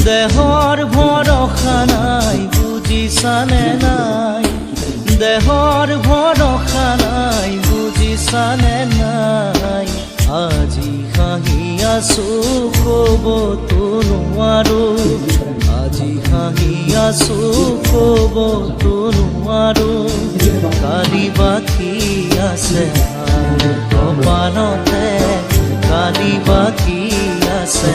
দেহৰ ভৰসা নাই বুজিছানে নাই, দেহৰ ভৰসা নাই বুজিছানে নাই। আজি হাঁহি আছো ক'বতো নোৱাৰো, আজি হাঁহি আছো ক'বতো নোৱাৰো। কালি বাকী আছে কপালতে, কালি বাকী আছে